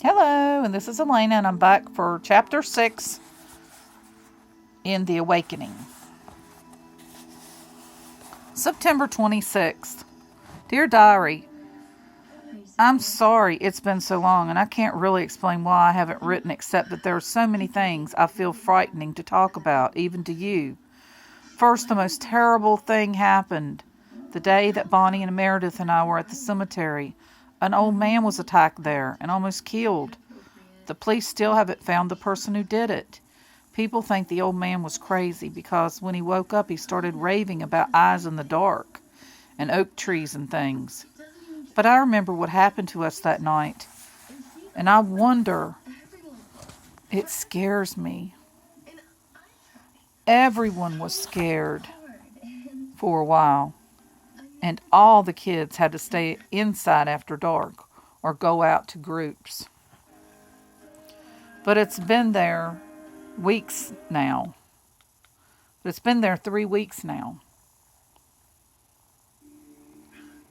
Hello, and this is Elena, and I'm back for Chapter 6 in The Awakening. September 26th. Dear Diary, I'm sorry it's been so long, and I can't really explain why I haven't written except that there are so many things I feel frightening to talk about, even to you. First, the most terrible thing happened. The day that Bonnie and Meredith and I were at the cemetery, an old man was attacked there and almost killed. The police still haven't found the person who did it. People think the old man was crazy because when he woke up he started raving about eyes in the dark and oak trees and things. But I remember what happened to us that night, and I wonder, it scares me. Everyone was scared for a while, and all the kids had to stay inside after dark or go out to groups. But it's been there weeks now. It's been there 3 weeks now.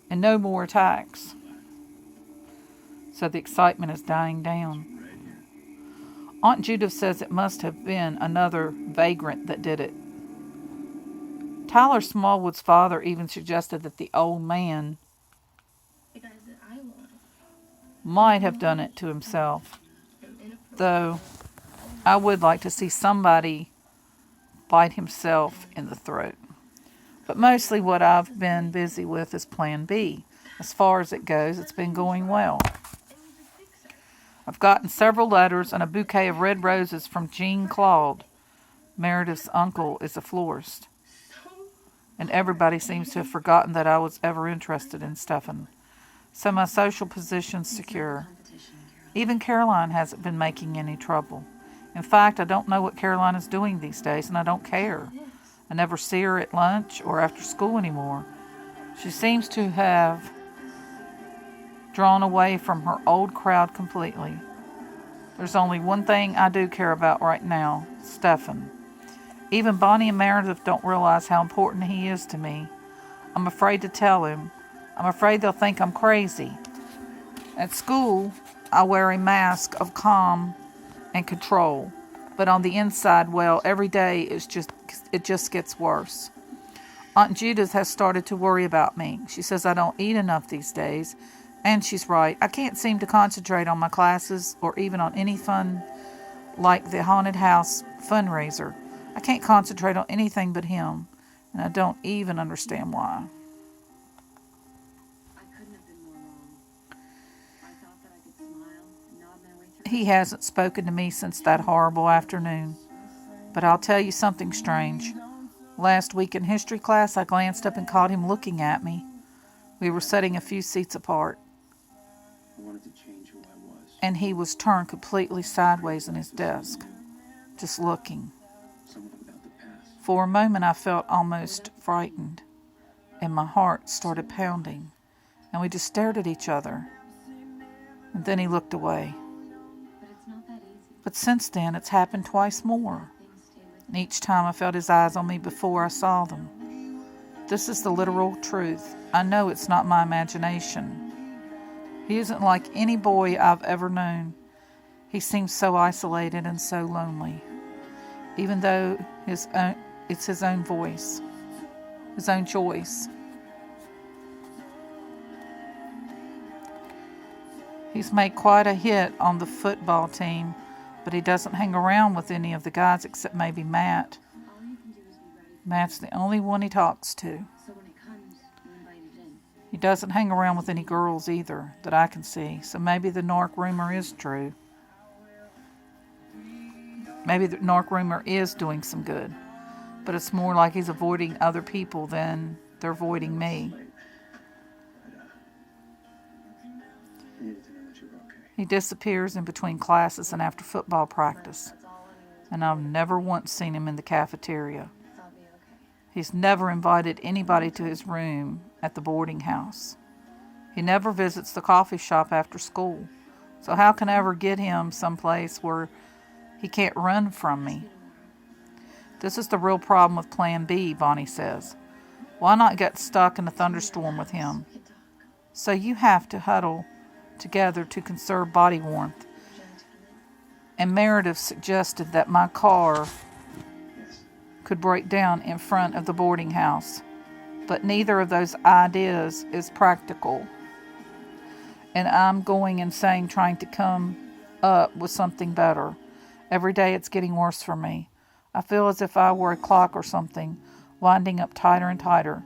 And no more attacks. So the excitement is dying down. Aunt Judith says it must have been another vagrant that did it. Tyler Smallwood's father even suggested that the old man might have done it to himself. Though I would like to see somebody bite himself in the throat. But mostly what I've been busy with is Plan B. As far as it goes, it's been going well. I've gotten several letters and a bouquet of red roses from Jean Claude. Meredith's uncle is a florist. And everybody seems to have forgotten that I was ever interested in Stefan. So my social position's secure. Even Caroline hasn't been making any trouble. In fact, I don't know what Caroline is doing these days, and I don't care. I never see her at lunch or after school anymore. She seems to have drawn away from her old crowd completely. There's only one thing I do care about right now, Stefan. Even Bonnie and Meredith don't realize how important he is to me. I'm afraid to tell him. I'm afraid they'll think I'm crazy. At school, I wear a mask of calm and control. But on the inside, well, every day it just gets worse. Aunt Judith has started to worry about me. She says I don't eat enough these days. And she's right. I can't seem to concentrate on my classes or even on any fun like the haunted house fundraiser. I can't concentrate on anything but him. And I don't even understand why. He hasn't spoken to me since that horrible afternoon. But I'll tell you something strange. Last week in history class, I glanced up and caught him looking at me. We were sitting a few seats apart. And he was turned completely sideways in his desk, just looking. For a moment I felt almost frightened, and my heart started pounding, and we just stared at each other. And then he looked away. But since then, it's happened twice more. And each time I felt his eyes on me before I saw them. This is the literal truth. I know it's not my imagination. He isn't like any boy I've ever known. He seems so isolated and so lonely. Even though it's his own voice, his own choice. He's made quite a hit on the football team, but he doesn't hang around with any of the guys except maybe Matt. Matt's the only one he talks to. He doesn't hang around with any girls either, that I can see, so maybe the narc rumor is true. Maybe the narc rumor is doing some good, but it's more like he's avoiding other people than they're avoiding me. He disappears in between classes and after football practice, and I've never once seen him in the cafeteria. He's never invited anybody to his room at the boarding house. He never visits the coffee shop after school. So how can I ever get him someplace where he can't run from me? This is the real problem with Plan B, Bonnie says. Why not get stuck in a thunderstorm with him? So you have to huddle together to conserve body warmth and Meredith suggested that my car could break down in front of the boarding house. But neither of those ideas is practical. And I'm going insane trying to come up with something better. Every day it's getting worse for me. I feel as if I were a clock or something, winding up tighter and tighter.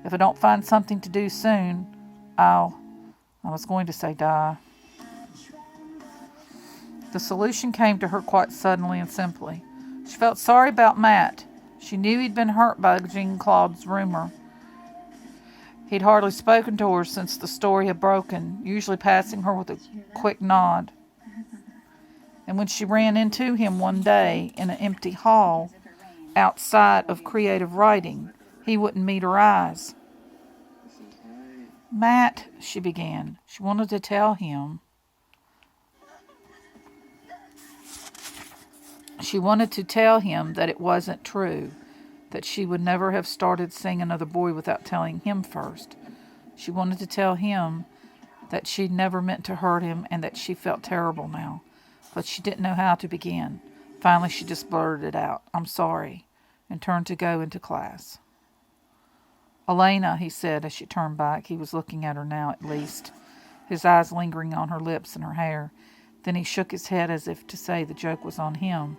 If I don't find something to do soon, I was going to say die. The solution came to her quite suddenly and simply. She felt sorry about Matt. She knew he'd been hurt by Jean Claude's rumor. He'd hardly spoken to her since the story had broken, usually passing her with a quick nod. And when she ran into him one day in an empty hall outside of creative writing, he wouldn't meet her eyes. Matt, she began. She wanted to tell him. She wanted to tell him that it wasn't true, that she would never have started seeing another boy without telling him first. She wanted to tell him that she'd never meant to hurt him and that she felt terrible now, but she didn't know how to begin. Finally, she just blurted it out, "I'm sorry," and turned to go into class. "Elena," he said as she turned back. He was looking at her now, at least, his eyes lingering on her lips and her hair. Then he shook his head as if to say the joke was on him.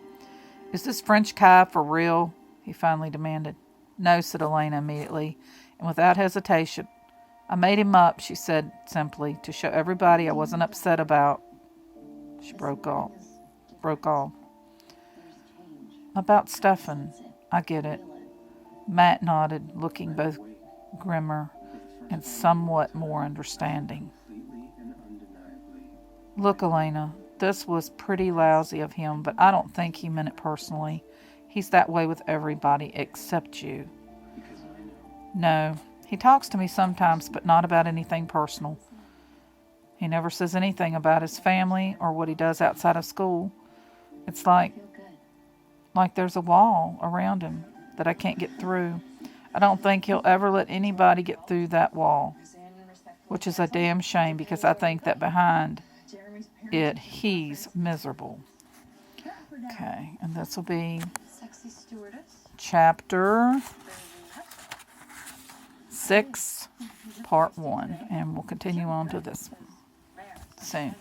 "Is this French Kai for real?" he finally demanded. "No," said Elena immediately, and without hesitation. "I made him up," she said simply, "to show everybody I wasn't upset about..." She broke off. "About Stefan. I get it." Matt nodded, looking both grimmer and somewhat more understanding. "Look, Elena, this was pretty lousy of him, but I don't think he meant it personally. He's that way with everybody except you." "No, he talks to me sometimes, but not about anything personal. He never says anything about his family or what he does outside of school. It's like there's a wall around him that I can't get through. I don't think he'll ever let anybody get through that wall, which is a damn shame because I think that behind it, he's miserable." Okay, and this will be chapter 6, part 1, and we'll continue on to this one soon.